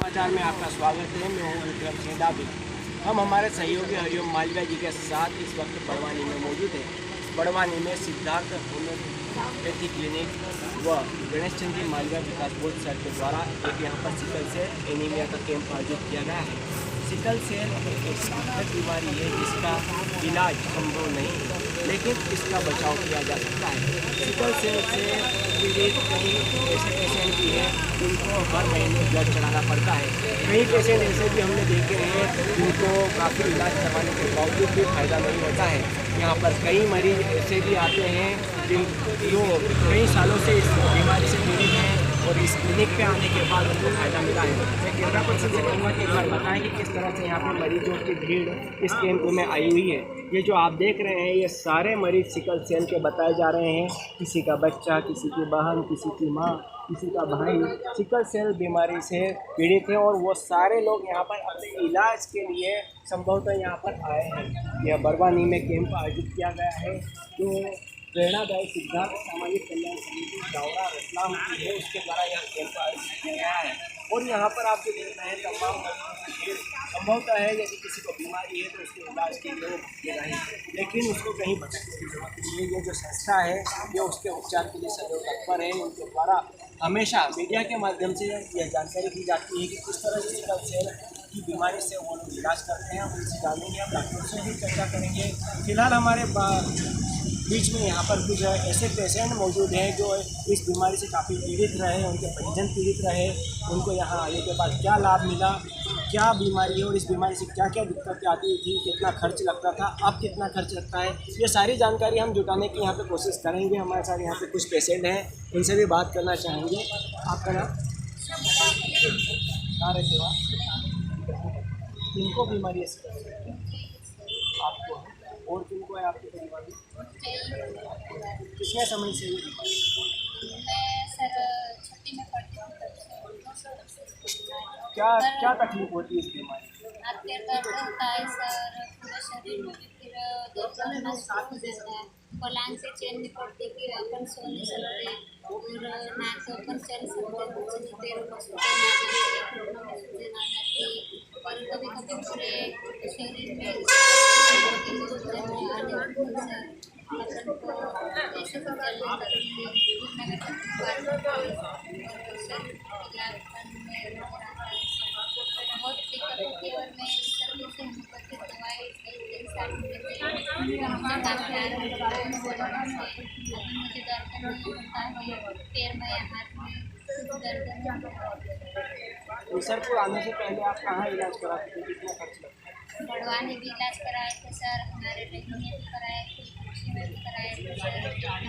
समाचार में आपका स्वागत है। मैं हूं विक्रम सेंडाबी। हम हमारे सहयोगी हरिओम मालविया जी के साथ इस वक्त बड़वानी में मौजूद हैं। बड़वानी में सिद्धार्थ होम्योपैथी क्लिनिक व गणेश चंद जी मालविया विकास बोर्ड सर के द्वारा एक यहाँ पर सिकल सेल एनीमिया का कैंप आयोजित किया गया है। सिकल सेल एक ऐसी घातक बीमारी है जिसका इलाज संभव नहीं है, लेकिन इसका बचाव किया जा सकता है। सिकल सेल से पीड़ित कई ऐसे पेशेंट भी हैं जिनको हर महीने ब्लड चढ़ाना पड़ता है। कई पेशेंट ऐसे भी हमने देखे हैं जिनको काफ़ी इलाज करवाने के बावजूद भी फ़ायदा नहीं होता है। यहाँ पर कई मरीज ऐसे भी आते हैं जो कई सालों से इस बीमारी से पीड़ित हैं और इस क्लिनिक पे आने के बाद उनको फ़ायदा मिला है। मैं कैमरा पर्सन से कहूँगा कि एक बार बताएं कि किस तरह से यहाँ पे मरीजों की भीड़ इस कैंप में आई हुई है। ये जो आप देख रहे हैं ये सारे मरीज सिकल सेल के बताए जा रहे हैं। किसी का बच्चा, किसी की बहन, किसी की माँ, किसी का भाई सिकल सेल बीमारी से पीड़ित है और वो सारे लोग यहाँ पर अपने इलाज के लिए संभवतः यहाँ पर आए हैं। यह बड़वानी में कैंप आयोजित किया गया है जो प्रेरणादायी सिद्धार्थ सामाजिक कल्याण समिति जावरा रतलाम की है, उसके द्वारा यह कैंप आयोजित किया गया है। और यहाँ पर आप जो देख रहे हैं तमाम संभवतः है यदि किसी को बीमारी है तो उसके इलाज के लिए दे रहे हैं, लेकिन उसको कहीं भटकने की जरूरत नहीं है। ये जो संस्था है ये उसके उपचार के लिए सदैव तत्पर है। उनके द्वारा हमेशा मीडिया के माध्यम से यह जानकारी दी जाती है कि किस तरह से सिकल सेल की बीमारी से वो लोग इलाज करते हैं। हम उनसे जानेंगे, हम डॉक्टर से भी चर्चा करेंगे। फिलहाल हमारे बीच में यहाँ पर कुछ ऐसे पेशेंट मौजूद हैं जो इस बीमारी से काफ़ी पीड़ित रहे, उनके परिजन पीड़ित रहे। उनको यहाँ आने के बाद क्या लाभ मिला, क्या बीमारी है और इस बीमारी से क्या क्या दिक्कतें आती थी, कितना खर्च लगता था, अब कितना खर्च लगता है, ये सारी जानकारी हम जुटाने की यहाँ पे कोशिश करेंगे। हमारे साथ यहाँ पे कुछ पेशेंट हैं, उनसे भी बात करना चाहेंगे। आपका नाम? कहाँ रहते हो आप? किनको बीमारी है? आपको और किनको है आपके परिवार में? कितने समय से? मैं सर छुट्टी में पढ़ती हूँ। क्या क्या तकलीफ होती है इस बीमारी में? हाथ पैर दर्द होता है सर, पूरे शरीर में, फिर दर्द होना शुरू हो जाता है। पलंग से चैन नहीं पड़ती, फिर अपन सो नहीं सकते और ना तो अपन चल सकते, पैरों को सूजन आ जाती, घुटनों में सूजन आ जाती और कभी कभी पूरे शरीर में अपन को ऐसे तो चल नहीं सकती, घुटने में तकलीफ आती है और शरीर इलाज करने में बहुत दिक्कत होती है। और मैं इस तरह से होम्योपैथिक दवाई कई साल में लेती हूँ, मुझे काफ़ी आराम मिलता है से। अभी मुझे दर्द नहीं होता है पैर में या हाथ में, दर्द नहीं होता है। मिर्ज़ापुर आने से पहले आप कहाँ इलाज कराते थे? कितना खर्च लगता है? बड़वानी भी इलाज कराए थे सर, हमारे रही में भी कराए थे, खुशी में भी कराए थे सर।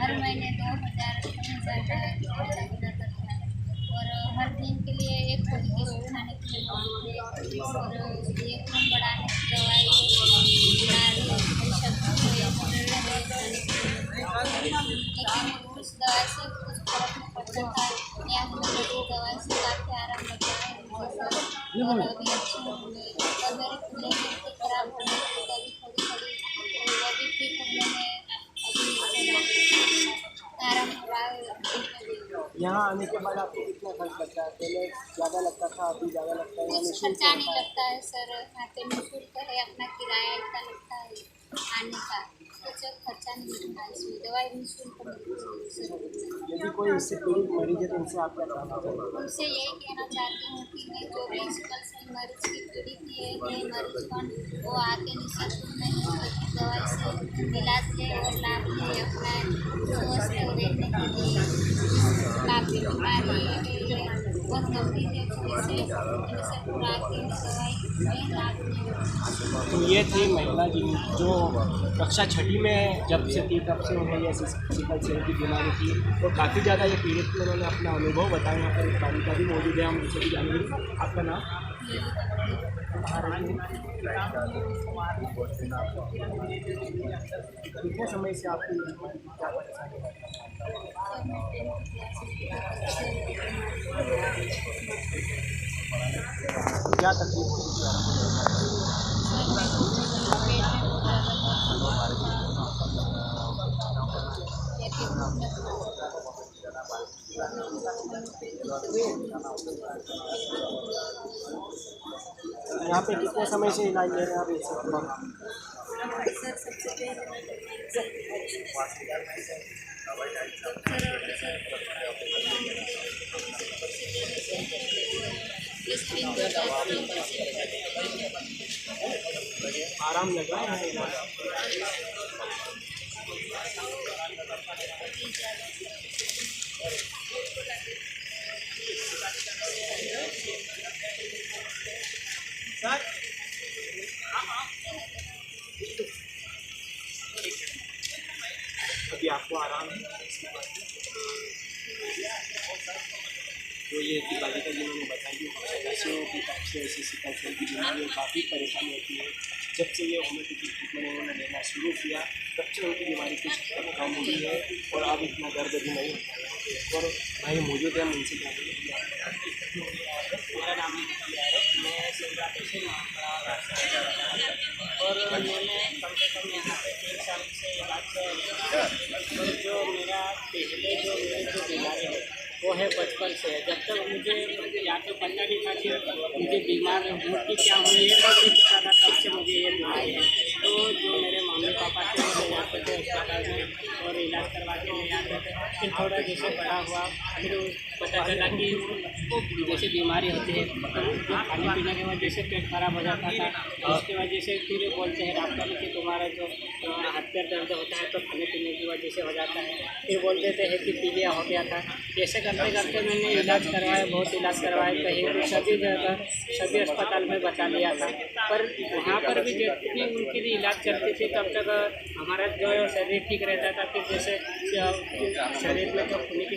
हर महीने 2000 3000 का खर्चा हो जाता था और हर दिन के लिए एक गोली की सूई खाने के लिए बोलते थे और एक खून बढ़ाने की दवाई, लेकिन उस दवाई से कुछ फर्क नहीं पड़ता था। या होम्योपैथिक दवाई से काफ़ी आराम लगता है और अभी अच्छी हो गई और मेरे खुले में खराब हो गई थी कभी थोड़ी थोड़ी, तो वो भी ठीक होने में अभी आराम हो रहा है। यहाँ आने के बाद आपको कितना खर्च लगता है? पहले ज़्यादा लगता था, अभी ज़्यादा लगता है? कुछ खर्चा नहीं लगता है सर, यहाँ पे निःशुल्क है, अपना किराया इतना लगता है आने का, कुछ खर्चा नहीं लगता है इसमें, दवाई निःशुल्क मिलती है। यदि कोई इससे पीड़ित मरीज है तो उनसे आप क्या कहना चाहेंगे? उनसे यही कहना चाहती हूँ कि मैं जो भी सिकल सेल मरीज की पीड़ित है, ये मरीज कौन वो आके निःशुल्क में होम्योपैथिक दवाई से इलाज ले और लाभ ले अपना स्वस्थ रहने के लिए। काफ़ी बीमारी है, बहुत गंभीर है, जैसे पूरा के दवाई में लाभ ले। तो ये थी महिला जो कक्षा 6वीं में जब से थी तब से उन्हें ये सिकल सेल की बीमारी थी और काफ़ी ज़्यादा ये पीड़ित थी। उन्होंने अपना अनुभव बताया। यहाँ पर एक बालिका भी मौजूद है, हम उनसे भी जानेंगे। आपका नाम? कितने समय से आपकी क्या परेशानी है? क्या तकलीफ होती है आपको? यहाँ पे कितने समय से इलाज ले रहे हैं आप इस सर सबसे पहले आराम लग रहा है इलाज? सर अभी आपको आराम है? तो ये थी बालिका जिन्होंने बताई कि सदस्यों की तरफ से ऐसी सिकल सेल की बीमारी में काफ़ी परेशानी होती है। जब से ये होम्योपैथी ट्रीटमेंट उन्होंने लेना शुरू किया तब से उनकी बीमारी कुछ हद तक कम हुई है और अब इतना दर्द भी नहीं होता है। और भाई मौजूद है, हम उनसे जानेंगे। मेरा नाम मैं शिवरात्रि से और मैंने कम से कम यहाँ पे 3 साल से इलाज किया। और जो मेरा पहले जो मेरी जो बीमारी है वो है बचपन से। जब तक मुझे या तो पता नहीं था कि मुझे बीमार होती क्या हुई है, तब नहीं पता था, तब से मुझे ये बीमारी है। तो जो मेरे मम्मी पापा थे वो ले जाते थे अस्पताल में और इलाज करवा के ले जाते थे। फिर थोड़ा जैसे बड़ा हुआ फिर पता चला कि वो जैसे बीमारी होती है तो जो खाने पीने की वजह से पेट खराब हो जाता था। उसकी वजह से फिर बोलते हैं डॉक्टर कि तुम्हारा जो हाथ पैर दर्द होता है तो खाने पीने की वजह से हो जाता है। फिर बोल देते हैं कि पीलिया हो गया था। जैसे करते करते मैंने इलाज करवाया, बहुत इलाज करवाया, कहीं भी सभी जगह सभी अस्पताल में बता लिया था। पर वहाँ पर भी जितनी उनकी भी इलाज करती थी तब तक हमारा जो शरीर ठीक रहता था। फिर जैसे शरीर में जो खून की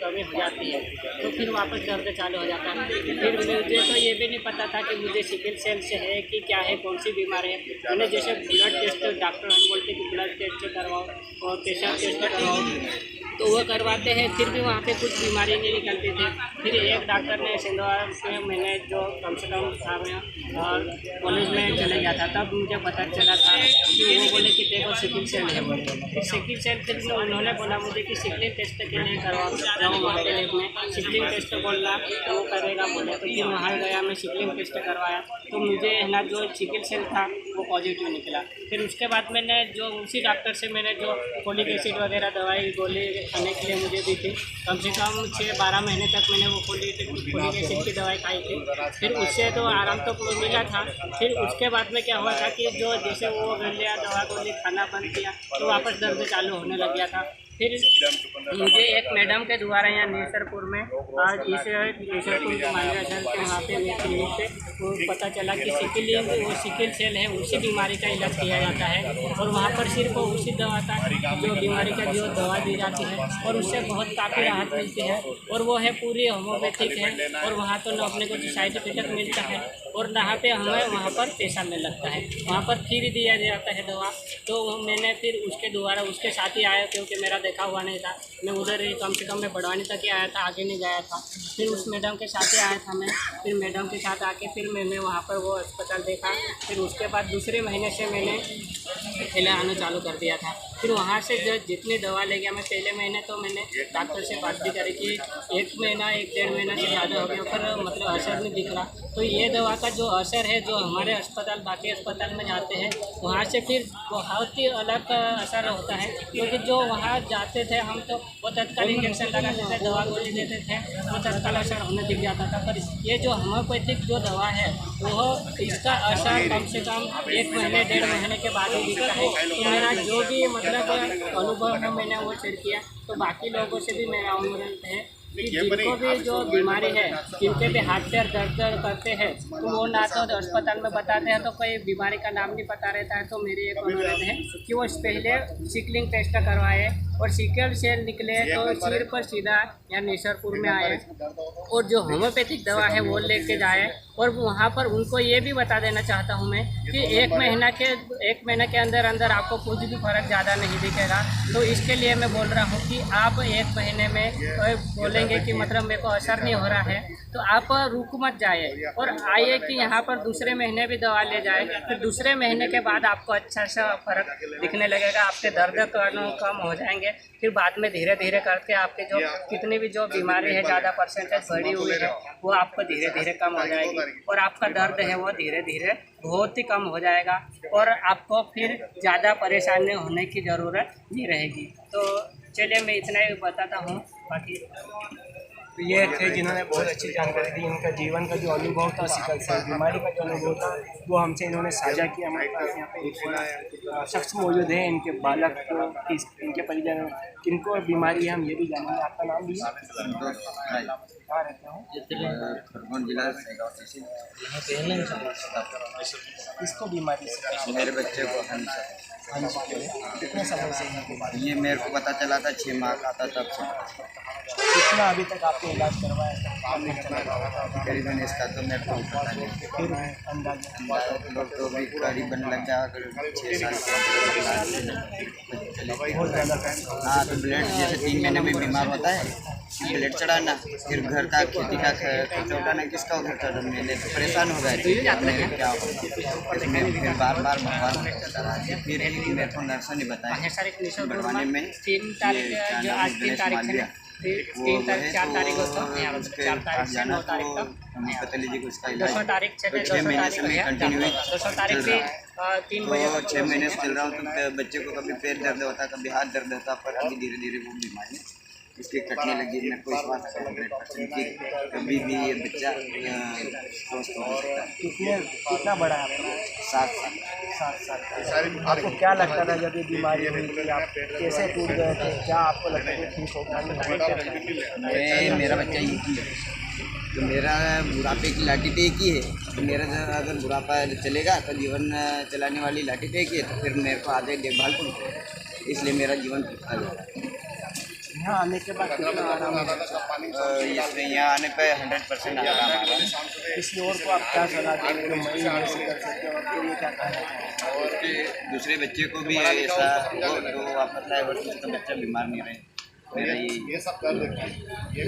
कमी हो जाती है तो फिर वापस दर्द चालू हो जाता है। फिर मुझे तो ये भी नहीं पता था कि मुझे सिकल सेल से है कि क्या है, कौन सी बीमारी है। मैंने जैसे ब्लड टेस्ट, डॉक्टर हम बोलते कि ब्लड टेस्ट करवाओ और पेशाब टेस्ट करवाओ, तो वो करवाते हैं, फिर भी वहाँ पे कुछ बीमारी नहीं निकलती थी। फिर एक डॉक्टर ने सिंधवार से मैंने जो कम से कम था मैं कॉलेज में चले गया था, तब मुझे पता चला था कि वो बोले कि देखो सिकल सेल है बोले। सिकल सेल फिर उन्होंने बोला मुझे कि सिकलिंग टेस्ट के लिए करवाओ, जाओ वहाँ पे लैब में सिकलिंग टेस्ट बोलना तो वो करेगा बोले। तो फिर वहाँ गया, मैं सिकलिंग टेस्ट करवाया तो मुझे है ना जो सिकल सेल था वो पॉजिटिव निकला। फिर उसके बाद मैंने जो उसी डॉक्टर से मैंने जो फोलिक एसिड वगैरह दवाई गोली खाने के लिए मुझे दी थी, कम से कम 6-12 महीने तक मैंने वो फोलिक एसिड की दवाई खाई थी। फिर उससे तो आराम तो मिला था। फिर उसके बाद में क्या हुआ था कि जो जैसे वो लिया दवा गोली खाना बंद किया तो वापस दर्द चालू होने लग गया था। फिर मुझे एक मैडम के द्वारा यहाँ नेसरपुर में आज इस नेसरपुर के मालवा शहर के वहाँ पे मेरे क्लिनिक पे वो पता चला कि सिकलिंग वो सिकल सेल है, उसी बीमारी का इलाज किया जाता है। और वहाँ पर सिर्फ उसी दवा का जो बीमारी का जो दवा दी जाती है और उससे बहुत काफ़ी राहत मिलती है। और वो है पूरी होम्योपैथिक है और वहाँ तो न अपने को साइड इफेक्ट मिलता है और ना पे हमें वहाँ पर पैसा मिल लगता है, वहाँ पर फ्री दिया जाता है दवा। तो मैंने फिर उसके द्वारा उसके साथ ही आया, क्योंकि मेरा देखा हुआ नहीं था। मैं उधर ही कम से कम मैं बढ़वानी तक ही आया था, आगे नहीं गया था। फिर उस मैडम के साथ ही आया था मैं। फिर मैडम के साथ आके फिर मैंने वहाँ पर वो अस्पताल देखा। फिर उसके बाद दूसरे महीने से मैंने पहले आना चालू कर दिया था। फिर वहाँ से जो जितनी दवा ले गया मैं पहले महीने, तो मैंने डॉक्टर से बात भी करी कि 1 महीना 1-1.5 महीना से ज़्यादा हो गया पर मतलब असर नहीं दिख रहा। तो ये दवा का जो असर है, जो हमारे अस्पताल बाकी अस्पताल में जाते हैं वहाँ से फिर बहुत ही अलग असर होता है। क्योंकि जो वहाँ जाते थे हम तो वो तत्काल इंजेक्शन लगाते थे, दवा गोली देते थे, वो तत्काल असर होने दिख जाता था। पर ये जो होम्योपैथिक जो दवा है वो इसका असर कम से कम 1 महीने 1.5 महीने के बाद ही दिखता है। तो मेरा जो भी मतलब अनुभव है मैंने वो शेयर किया। तो बाकी लोगों से भी मेरा अनुरोध है कि जिनको भी जो बीमारी है, जिनके भी हाथ पैर दर्द करते हैं, तो वो ना तो अस्पताल में बताते हैं तो कोई बीमारी का नाम नहीं पता रहता है। तो मेरी एक अनुरोध है कि वो पहले सिकलिंग टेस्ट करवाए और सिकल सेल निकले तो सिर पर सीधा या नेसरपुर में आए और जो होम्योपैथिक दवा है वो लेके जाए। और वहाँ पर उनको ये भी बता देना चाहता हूँ मैं कि 1 महीने के अंदर अंदर आपको कुछ भी फर्क ज़्यादा नहीं दिखेगा। तो इसके लिए मैं बोल रहा हूँ कि आप 1 महीने में बोलेंगे कि मतलब मेरे को असर नहीं हो रहा है तो आप रुक मत जाए और आइए कि यहाँ पर दूसरे महीने भी दवा ले जाए। फिर दूसरे महीने के बाद आपको अच्छा सा फर्क दिखने लगेगा, आपके दर्द कम हो जाएंगे जाएंगे, फिर बाद में धीरे धीरे करके आपके जो कितनी भी जो बीमारी है ज़्यादा परसेंटेज बढ़ी हुई है वो आपको धीरे धीरे कम हो जाएगी और आपका दर्द है वो धीरे धीरे बहुत ही कम हो जाएगा और आपको फिर ज़्यादा परेशानी होने की ज़रूरत नहीं रहेगी। तो चलिए मैं इतना ही बताता हूँ, बाकी तो ये थे जिन्होंने बहुत अच्छी जानकारी दी। इनका जीवन का जो अनुभव था सिकल सेल बीमारी का जो अनुभव था वो हमसे इन्होंने साझा किया। हमारे पास यहाँ पे एक और शख्स मौजूद है, इनके बालक को इनके परिजन किनको बीमारी है हम ये भी जानेंगे। आपका नाम भी कहाँ रहते हो? खरगोन जिला किसको बीमारी से? मेरे बच्चे को कितने समय से इनकी बीमारी? ये मेरे को पता चला था 6 माह का था तब से। कितना अभी तक आपने इलाज करवाया? करीबन इसका तो मेरे को पता नहीं। फिर अंदाजा लोग तो भी करीबन लग गया अगर 6 साल बहुत ज़्यादा हाँ तो ब्लड जैसे 3 महीने में बीमार होता है, ब्लड चढ़ाना, फिर घर का खेती का खर्चा उठाना, किसका खर्चा उठाने तो परेशान हो गए थे। क्या होगा इसमें फिर बार बार भगवान चलता रहा। फिर मेरे को नर्सों ने बताया बढ़वाने में 3 तारीख जो आज 3 तारीख है, 3 तारीख 4 तारीख को 4 तारीख से 9 तारीख तक पता लीजिए कि उसका 200 इलाज तारीख से 6 महीने से मैं कंटिन्यू 200 तारीख से 3 बजे तो 6 महीने से चल रहा हूँ। तो बच्चे को कभी पैर दर्द होता, कभी हाथ दर्द होता, पर अभी धीरे धीरे वो बीमारी इसकी कटने लगी। मेरे को विश्वास है 100% कि कभी भी ये बच्चा स्वस्थ हो सकता है। कितना बड़ा है आपका? 7 साल 7 साल। आपको क्या लगता था जब ये बीमारी हुई थी? आप कैसे टूट गए थे? क्या आपको लगता है कि ठीक होगा नहीं होगा? मैं मेरा बच्चा एक ही है, तो मेरा बुढ़ापे की लाठी तो एक ही है। तो मेरा अगर बुढ़ापा चलेगा तो जीवन चलाने वाली लाठी तो एक ही है, तो फिर मेरे को आगे देखभाल कौन करेगा, इसलिए मेरा जीवन खत्म हो गया। यहाँ आने के बाद कितना आराम है? इसमें यहाँ आने पे 100% आराम आ रहा है। किसी और को आप क्या सलाह देंगे जो मरीज ऐसे कर सकते हो? आपके लिए क्या कहना चाहेंगे? और दूसरे बच्चे को भी ऐसा हो तो आप मतलब और उसका बच्चा बीमार नहीं रहे। मेरा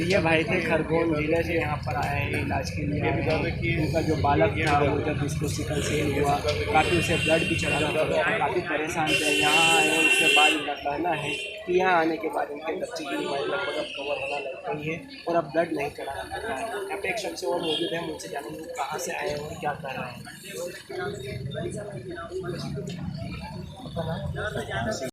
ये भाई थे खरगोन जिले से, यहाँ पर आए हैं इलाज के लिए। उनका जो बालक था वो जब इसको सिकल सेल हुआ, काफ़ी उसे ब्लड भी चढ़ाना पड़ा, काफ़ी परेशान थे। यहाँ आए हैं, उसके बाद इनका कहना है कि यहाँ आने के बाद इनके बच्चे की बीमारी लगभग अब कवर होना लग गई है और अब ब्लड नहीं चढ़ाना पड़ रहा है। यहाँ पे एक शख्स और मौजूद है, मुझसे जानेंगे कहाँ से आए हैं और क्या कर रहे हैं।